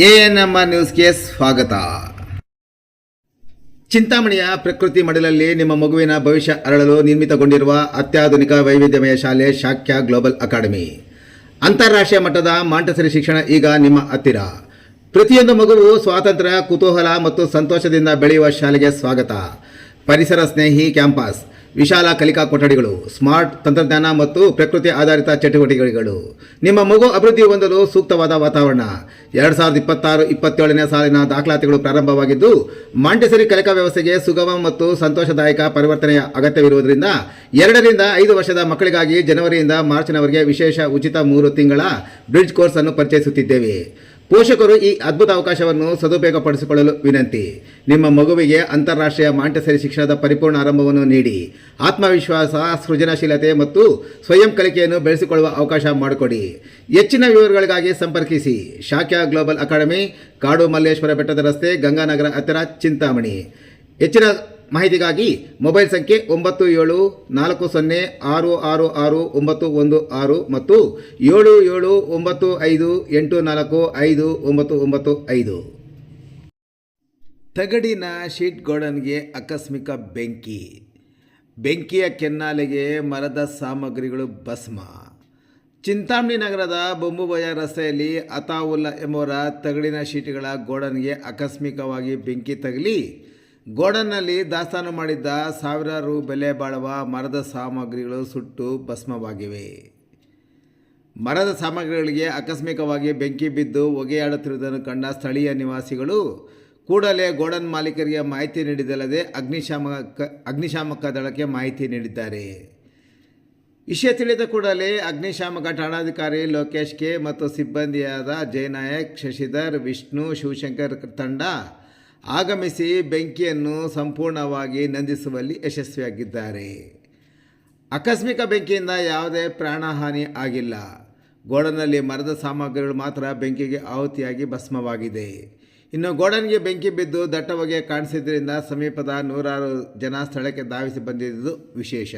ANMR ನ್ಯೂಸ್ಗೆ ಸ್ವಾಗತ. ಚಿಂತಾಮಣಿಯ ಪ್ರಕೃತಿ ಮಡಿಲಲ್ಲಿ ನಿಮ್ಮ ಮಗುವಿನ ಭವಿಷ್ಯ ಅರಳಲು ನಿರ್ಮಿತಗೊಂಡಿರುವ ಅತ್ಯಾಧುನಿಕ ವೈವಿಧ್ಯಮಯ ಶಾಲೆ ಶಾಕ್ಯ ಗ್ಲೋಬಲ್ ಅಕಾಡೆಮಿ. ಅಂತಾರಾಷ್ಟ್ರೀಯ ಮಟ್ಟದ ಮಾಂಟೆಸರಿ ಶಿಕ್ಷಣ ಈಗ ನಿಮ್ಮ ಹತ್ತಿರ. ಪ್ರತಿಯೊಂದು ಮಗುವು ಸ್ವಾತಂತ್ರ್ಯ, ಕುತೂಹಲ ಮತ್ತು ಸಂತೋಷದಿಂದ ಬೆಳೆಯುವ ಶಾಲೆಗೆ ಸ್ವಾಗತ. ಪರಿಸರ ಸ್ನೇಹಿ ಕ್ಯಾಂಪಸ್, ವಿಶಾಲ ಕಲಿಕಾ ಕೊಠಡಿಗಳು, ಸ್ಮಾರ್ಟ್ ತಂತ್ರಜ್ಞಾನ ಮತ್ತು ಪ್ರಕೃತಿ ಆಧಾರಿತ ಚಟುವಟಿಕೆಗಳು. ನಿಮ್ಮ ಮಗು ಅಭಿವೃದ್ಧಿ ಹೊಂದಲು ಸೂಕ್ತವಾದ ವಾತಾವರಣ. 2026-27ನೇ ಸಾಲಿನ ದಾಖಲಾತಿಗಳು ಪ್ರಾರಂಭವಾಗಿದ್ದು, ಮಾಂಟೆಸರಿ ಕಲಿಕಾ ವ್ಯವಸ್ಥೆಗೆ ಸುಗಮ ಮತ್ತು ಸಂತೋಷದಾಯಕ ಪರಿವರ್ತನೆಯ ಅಗತ್ಯವಿರುವುದರಿಂದ 2 ರಿಂದ 5 ವರ್ಷದ ಮಕ್ಕಳಿಗಾಗಿ ಜನವರಿಯಿಂದ ಮಾರ್ಚ್ನವರೆಗೆ ವಿಶೇಷ ಉಚಿತ 3 ತಿಂಗಳ ಬ್ರಿಡ್ಜ್ ಕೋರ್ಸ್ ಅನ್ನು ಪರಿಚಯಿಸುತ್ತಿದ್ದೇವೆ. ಪೋಷಕರು ಈ ಅದ್ಭುತ ಅವಕಾಶವನ್ನು ಸದುಪಯೋಗಪಡಿಸಿಕೊಳ್ಳಲು ವಿನಂತಿ. ನಿಮ್ಮ ಮಗುವಿಗೆ ಅಂತಾರಾಷ್ಟ್ರೀಯ ಮಾಂಟೆಸರಿ ಶಿಕ್ಷಣದ ಪರಿಪೂರ್ಣ ಆರಂಭವನ್ನು ನೀಡಿ ಆತ್ಮವಿಶ್ವಾಸ, ಸೃಜನಶೀಲತೆ ಮತ್ತು ಸ್ವಯಂ ಕಲಿಕೆಯನ್ನು ಬೆಳೆಸಿಕೊಳ್ಳುವ ಅವಕಾಶ ಮಾಡಿಕೊಡಿ. ಹೆಚ್ಚಿನ ವಿವರಗಳಿಗಾಗಿ ಸಂಪರ್ಕಿಸಿ ಶಾಕ್ಯ ಗ್ಲೋಬಲ್ ಅಕಾಡೆಮಿ, ಕಾಡು ಮಲ್ಲೇಶ್ವರ ಬೆಟ್ಟದ ರಸ್ತೆ, ಗಂಗಾನಗರ ಹತ್ತಿರ, ಚಿಂತಾಮಣಿ. ಹೆಚ್ಚಿನ ಮಾಹಿತಿಗಾಗಿ ಮೊಬೈಲ್ ಸಂಖ್ಯೆ 9740666916 ಮತ್ತು 7795845995. ತಗಡಿನ ಶೀಟ್ ಗೋಡನ್ಗೆ ಆಕಸ್ಮಿಕ ಬೆಂಕಿಯ ಕೆನ್ನಾಲೆಗೆ ಮರದ ಸಾಮಗ್ರಿಗಳು ಭಸ್ಮ. ಚಿಂತಾಮಣಿ ನಗರದ ಬೊಂಬುಬಯ ರಸ್ತೆಯಲ್ಲಿ ಅತಾವುಲ್ಲಾ ಎಂಬುವರ ತಗಡಿನ ಶೀಟ್ಗಳ ಗೋಡನ್ಗೆ ಆಕಸ್ಮಿಕವಾಗಿ ಬೆಂಕಿ ತಗಲಿ ಗೋಡನ್ನಲ್ಲಿ ದಾಸ್ತಾನು ಮಾಡಿದ್ದ ಸಾವಿರಾರು ಬೆಲೆ ಬಾಳುವ ಮರದ ಸಾಮಗ್ರಿಗಳು ಸುಟ್ಟು ಭಸ್ಮವಾಗಿವೆ. ಮರದ ಸಾಮಗ್ರಿಗಳಿಗೆ ಆಕಸ್ಮಿಕವಾಗಿ ಬೆಂಕಿ ಬಿದ್ದು ಹೊಗೆಯಾಡುತ್ತಿರುವುದನ್ನು ಕಂಡ ಸ್ಥಳೀಯ ನಿವಾಸಿಗಳು ಕೂಡಲೇ ಗೋಡನ್ ಮಾಲೀಕರಿಗೆ ಮಾಹಿತಿ ನೀಡಿದಲ್ಲದೆ ಅಗ್ನಿಶಾಮಕ ದಳಕ್ಕೆ ಮಾಹಿತಿ ನೀಡಿದ್ದಾರೆ. ವಿಷಯ ತಿಳಿದ ಕೂಡಲೇ ಅಗ್ನಿಶಾಮಕ ಠಾಣಾಧಿಕಾರಿ ಲೋಕೇಶ್ ಕೆ ಮತ್ತು ಸಿಬ್ಬಂದಿಯಾದ ಜಯನಾಯಕ್, ಶಶಿಧರ್, ವಿಷ್ಣು, ಶಿವಶಂಕರ್ ತಂಡ ಆಗಮಿಸಿ ಬೆಂಕಿಯನ್ನು ಸಂಪೂರ್ಣವಾಗಿ ನಂದಿಸುವಲ್ಲಿ ಯಶಸ್ವಿಯಾಗಿದ್ದಾರೆ. ಆಕಸ್ಮಿಕ ಬೆಂಕಿಯಿಂದ ಯಾವುದೇ ಪ್ರಾಣಹಾನಿ ಆಗಿಲ್ಲ. ಗೋಡನ್ನಲ್ಲಿ ಮರದ ಸಾಮಗ್ರಿಗಳು ಮಾತ್ರ ಬೆಂಕಿಗೆ ಆಹುತಿಯಾಗಿ ಭಸ್ಮವಾಗಿದೆ. ಇನ್ನು ಗೋಡನ್ಗೆ ಬೆಂಕಿ ಬಿದ್ದು ದಟ್ಟ ಹೊಗೆ ಕಾಣಿಸಿದ್ದರಿಂದ ಸಮೀಪದ ನೂರಾರು ಜನ ಸ್ಥಳಕ್ಕೆ ಧಾವಿಸಿ ಬಂದಿದ್ದು ವಿಶೇಷ.